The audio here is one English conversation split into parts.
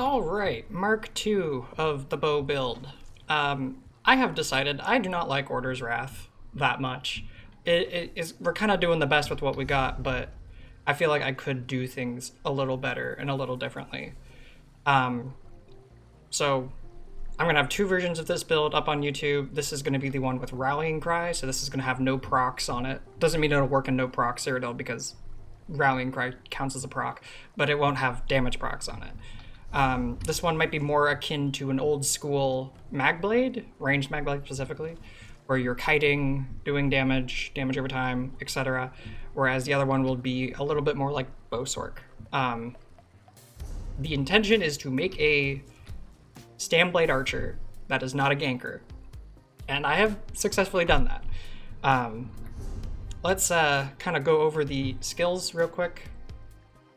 Alright, Mark II of the bow build. I have decided I do not like Order's Wrath that much. We're kind of doing the best with what we got, but I feel like I could do things a little better and a little differently. So I'm going to have two versions of this build up on YouTube. This is going to be the one with Rallying Cry, so this is going to have no procs on it. Doesn't mean it'll work in no proc Cyrodiil because Rallying Cry counts as a proc, but it won't have damage procs on it. This one might be more akin to an old school Magblade, ranged Magblade specifically, where you're kiting, doing damage over time, etc. Whereas the other one will be a little bit more like Bowsork. The intention is to make a Stamblade Archer that is not a ganker, and I have successfully done that. Let's kind of go over the skills real quick.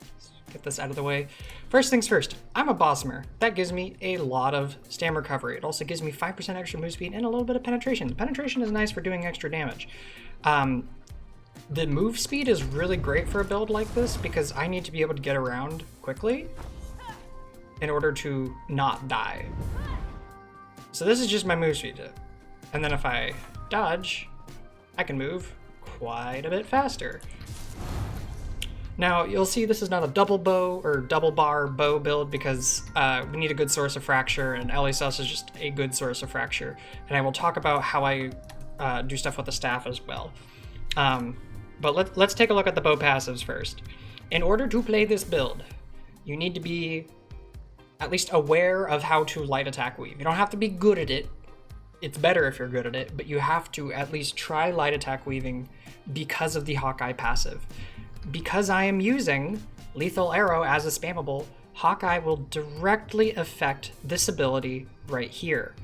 Let's get this out of the way. First things first, I'm a Bosmer. That gives me a lot of stam recovery. It also gives me 5% extra move speed and a little bit of penetration. Penetration is nice for doing extra damage. The move speed is really great for a build like this because I need to be able to get around quickly in order to not die. So this is just my move speed. And then if I dodge, I can move quite a bit faster. Now, you'll see this is not a double bow or double bar bow build because we need a good source of fracture, and LSS is just a good source of fracture. And I will talk about how I do stuff with the staff as well. But let's take a look at the bow passives first. In order to play this build, you need to be at least aware of how to light attack weave. You don't have to be good at it. It's better if you're good at it, but you have to at least try light attack weaving because of the Hawkeye passive. Because I am using Lethal Arrow as a spammable, Hawkeye will directly affect this ability right here.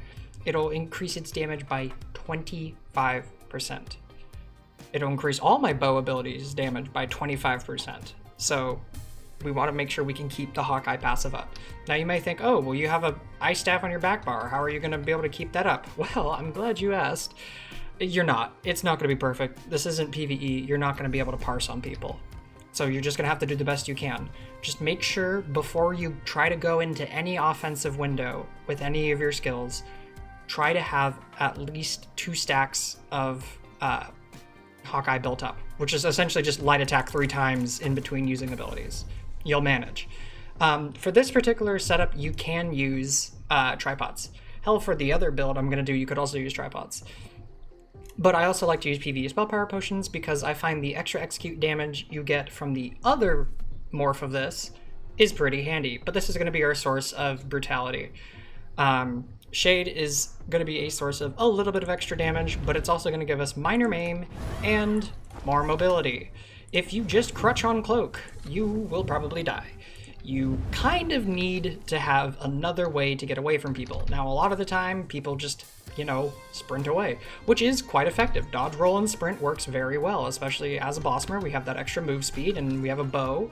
It'll increase its damage by 25%. It'll increase all my bow abilities damage by 25%. So we want to make sure we can keep the Hawkeye passive up. Now you may think, oh, well, you have a ice staff on your back bar. How are you going to be able to keep that up? Well, I'm glad you asked. You're not. It's not going to be perfect. This isn't PvE. You're not going to be able to parse on people. So you're just going to have to do the best you can. Just make sure before you try to go into any offensive window with any of your skills, try to have at least 2 stacks of Hawkeye built up, which is essentially just light attack 3 times in between using abilities. You'll manage. For this particular setup, you can use tripods. Hell, for the other build I'm going to do, you could also use tripods. But I also like to use PvE spell power potions because I find the extra execute damage you get from the other morph of this is pretty handy. But this is going to be our source of brutality. Shade is going to be a source of a little bit of extra damage, but it's also going to give us minor maim and more mobility. If you just crutch on Cloak, you will probably die. You kind of need to have another way to get away from people. Now, a lot of the time, people just, sprint away, which is quite effective. Dodge, roll, and sprint works very well, especially as a Bosmer. We have that extra move speed, and we have a bow.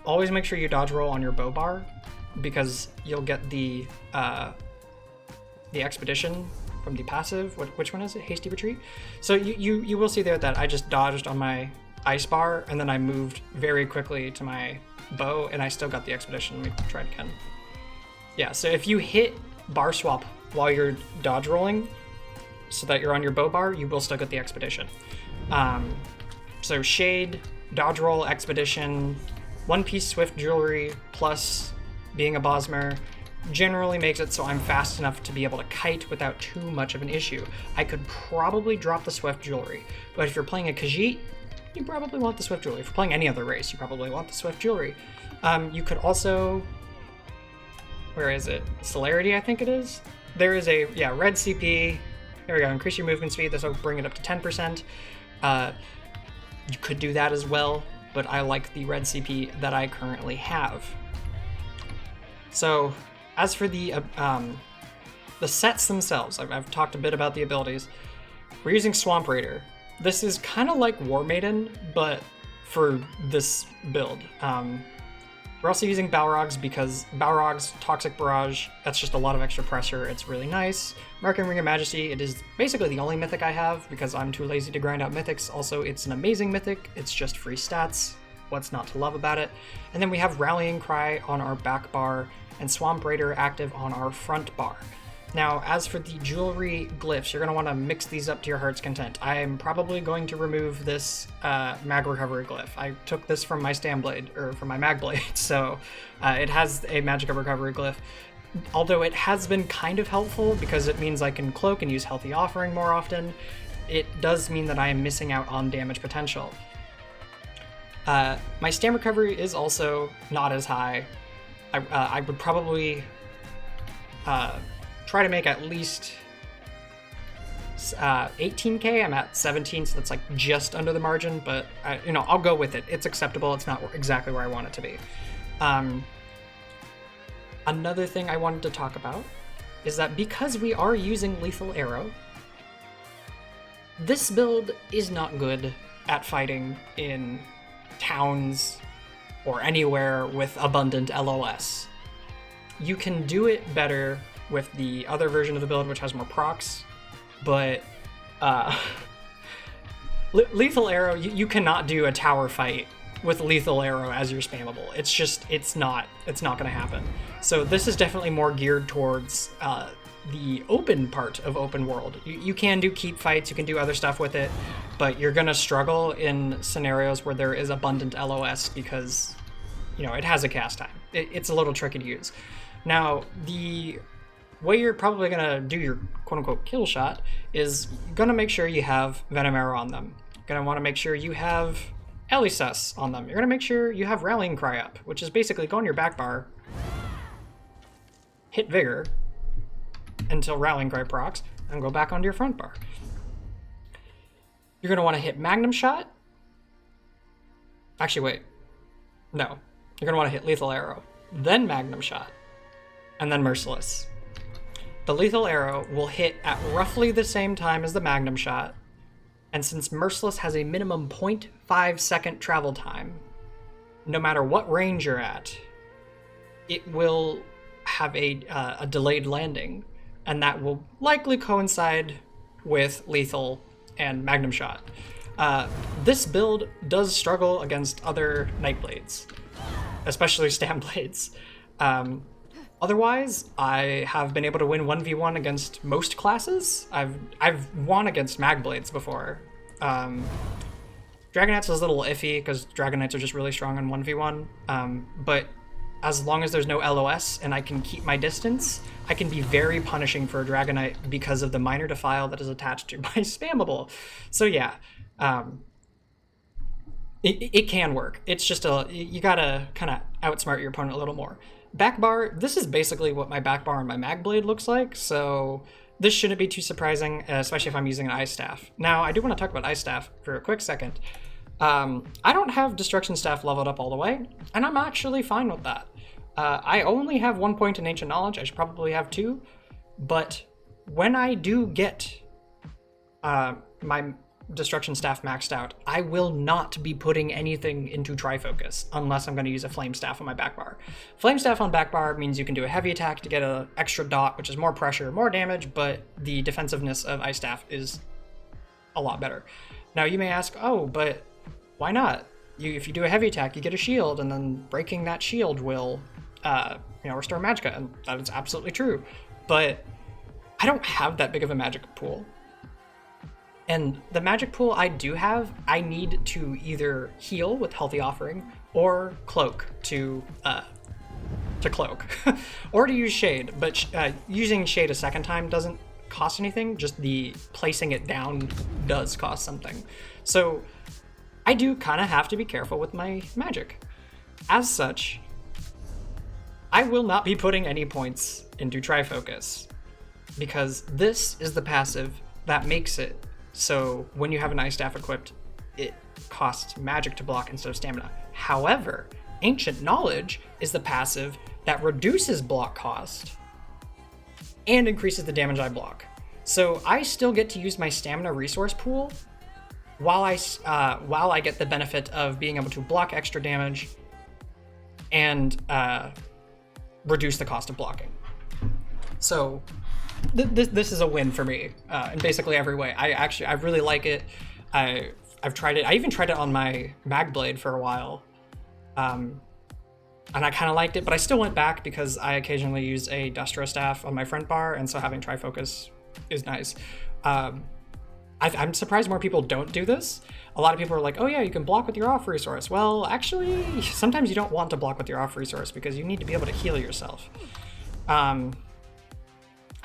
Always make sure you dodge roll on your bow bar, because you'll get the expedition from the passive. Which one is it? Hasty retreat? So you will see there that I just dodged on my ice bar, and then I moved very quickly to my bow, and I still got the expedition. Let me try it again. Yeah, so if you hit bar swap while you're dodge rolling so that you're on your bow bar, you will still get the expedition. So shade, dodge roll, expedition, 1-piece swift jewelry, plus being a Bosmer generally makes it so I'm fast enough to be able to kite without too much of an issue. I could probably drop the swift jewelry, but if you're playing a Khajiit, you probably want the swift jewelry. If you're playing any other race, you probably want the swift jewelry. You could also, where is it? Celerity, I think it is. There is a, red CP. There we go, increase your movement speed. This will bring it up to 10%. You could do that as well, but I like the red CP that I currently have. So, as for the sets themselves, I've talked a bit about the abilities. We're using Swamp Raider. This is kind of like War Maiden, but for this build. We're also using Balrogs because Balrog's Toxic Barrage, that's just a lot of extra pressure. It's really nice. Marking Ring of Majesty, it is basically the only mythic I have because I'm too lazy to grind out mythics. Also, it's an amazing mythic. It's just free stats. what's not to love about it. And then we have Rallying Cry on our back bar and Swamp Raider active on our front bar. Now, as for the jewelry glyphs, you're going to want to mix these up to your heart's content. I am probably going to remove this mag recovery glyph. I took this from my Nightblade, or from my Magblade, so it has a magic recovery glyph. Although it has been kind of helpful because it means I can cloak and use Healthy Offering more often, it does mean that I am missing out on damage potential. My stam recovery is also not as high. I would probably try to make at least 18k. I'm at 17, so that's like just under the margin, but I'll go with it. It's acceptable. It's not exactly where I want it to be. Another thing I wanted to talk about is that because we are using Lethal Arrow, this build is not good at fighting in towns or anywhere with abundant LOS. You can do it better with the other version of the build, which has more procs, but Lethal Arrow, you cannot do a tower fight with Lethal Arrow as your spammable. It's not going to happen. So this is definitely more geared towards the open part of open world. You can do keep fights, you can do other stuff with it, but you're going to struggle in scenarios where there is abundant LOS because, it has a cast time. It's a little tricky to use. Now, the way you're probably going to do your quote-unquote kill shot is going to make sure you have Venom Arrow on them. You're going to want to make sure you have Elisus on them. You're going to make sure you have Rallying Cry up, which is basically go on your back bar, hit Vigor until Rallying Cry procs, and go back onto your front bar. You're going to want to hit Magnum Shot. Actually, wait. No. You're going to want to hit Lethal Arrow, then Magnum Shot, and then Merciless. The Lethal Arrow will hit at roughly the same time as the Magnum Shot, and since Merciless has a minimum 0.5 second travel time, no matter what range you're at, it will have a delayed landing, and that will likely coincide with Lethal and Magnum Shot. This build does struggle against other Nightblades, especially Stamblades. Otherwise, I have been able to win 1v1 against most classes. I've won against Magblades before. Dragon Knights is a little iffy because Dragon Knights are just really strong on 1v1, but as long as there's no LOS and I can keep my distance, I can be very punishing for a Dragon Knight because of the Minor Defile that is attached to my spammable. So yeah, it can work. It's just you gotta kind of outsmart your opponent a little more. Back bar, this is basically what my back bar on my Magblade looks like, so this shouldn't be too surprising, especially if I'm using an Ice Staff. Now, I do want to talk about Ice Staff for a quick second. I don't have Destruction Staff leveled up all the way, and I'm actually fine with that. I only have 1 point in Ancient Knowledge. I should probably have 2, but when I do get my Destruction Staff maxed out, I will not be putting anything into Trifocus unless I'm going to use a Flame Staff on my back bar. Flame Staff on back bar means you can do a heavy attack to get an extra dot, which is more pressure, more damage, but the defensiveness of Ice Staff is a lot better. Now you may ask, oh, but why not? If you do a heavy attack, you get a shield, and then breaking that shield will restore Magicka, and that is absolutely true. But I don't have that big of a magic pool. And the magic pool I do have, I need to either heal with Healthy Offering or cloak to cloak, or to use Shade. But using Shade a second time doesn't cost anything, just the placing it down does cost something. So I do kind of have to be careful with my magic. As such, I will not be putting any points into Trifocus, because this is the passive that makes it so when you have an Ice Staff equipped, it costs magic to block instead of stamina. However, Ancient Knowledge is the passive that reduces block cost and increases the damage I block. So I still get to use my stamina resource pool while I get the benefit of being able to block extra damage and reduce the cost of blocking. So this is a win for me in basically every way. I really like it. I've tried it. I even tried it on my Magblade for a while, And I kind of liked it, but I still went back because I occasionally use a Destro staff on my front bar, and so having trifocus is nice. I'm surprised more people don't do this. A lot of people are like, oh yeah, you can block with your off resource. Well, actually, sometimes you don't want to block with your off resource because you need to be able to heal yourself. I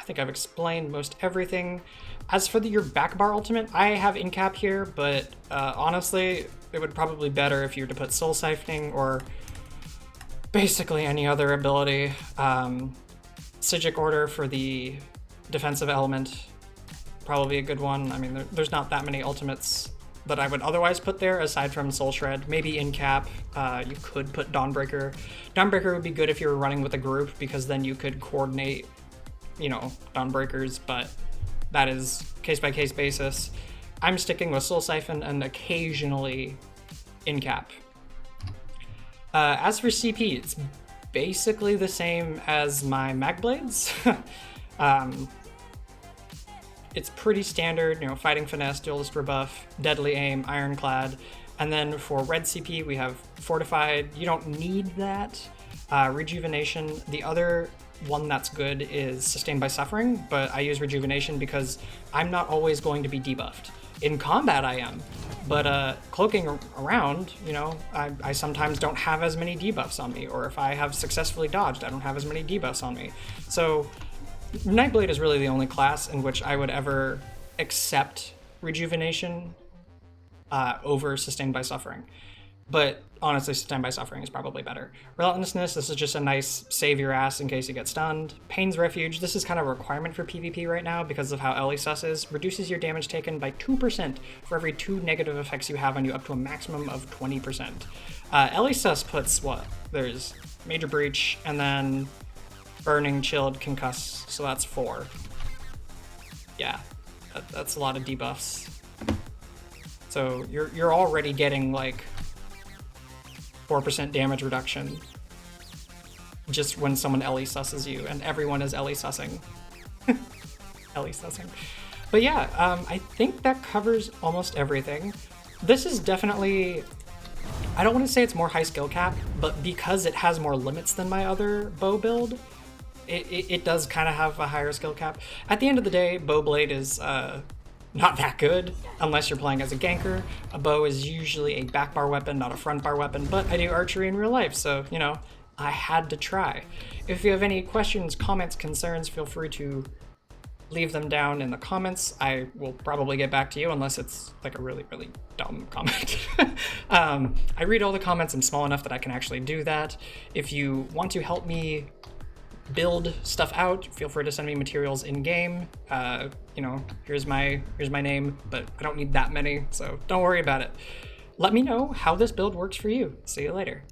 think I've explained most everything. As for your back bar ultimate, I have in cap here, but honestly, it would probably be better if you were to put soul siphoning or basically any other ability. Psijic order for the defensive element, probably a good one. I mean, there's not that many ultimates that I would otherwise put there aside from Soul Shred. Maybe in cap, you could put Dawnbreaker. Dawnbreaker would be good if you were running with a group because then you could coordinate, you know, Dawnbreakers, but that is case by case basis. I'm sticking with Soul Siphon and occasionally in cap. As for CP, it's basically the same as my Magblades. It's pretty standard, you know, Fighting Finesse, Duelist Rebuff, Deadly Aim, Ironclad. And then for red CP, we have Fortified. You don't need that. Rejuvenation. The other one that's good is Sustained by Suffering, but I use Rejuvenation because I'm not always going to be debuffed. In combat I am, but cloaking around, you know, I sometimes don't have as many debuffs on me, or if I have successfully dodged, I don't have as many debuffs on me. So Nightblade is really the only class in which I would ever accept Rejuvenation over Sustained by Suffering. But honestly, Sustained by Suffering is probably better. Relentlessness, this is just a nice save your ass in case you get stunned. Pain's Refuge, this is kind of a requirement for PvP right now because of how Elisus is. Reduces your damage taken by 2% for every 2 negative effects you have on you up to a maximum of 20%. Elisus puts what? There's Major Breach and then Burning, Chilled, Concuss, so that's 4. Yeah, that's a lot of debuffs. So you're already getting like 4% damage reduction just when someone Ellie susses you, and everyone is Ellie sussing. Ellie sussing. But yeah, I think that covers almost everything. This is definitely, I don't want to say it's more high skill cap, but because it has more limits than my other bow build, it does kind of have a higher skill cap. At the end of the day, Bowblade is not that good unless you're playing as a ganker. A bow is usually a back bar weapon, not a front bar weapon, but I do archery in real life, so, you know, I had to try. If you have any questions, comments, concerns, feel free to leave them down in the comments. I will probably get back to you unless it's like a really, really dumb comment. I read all the comments. I'm small enough that I can actually do that. If you want to help me build stuff out, feel free to send me materials in game. You know, here's my name, but I don't need that many, so don't worry about it. Let me know how this build works for you. See you later.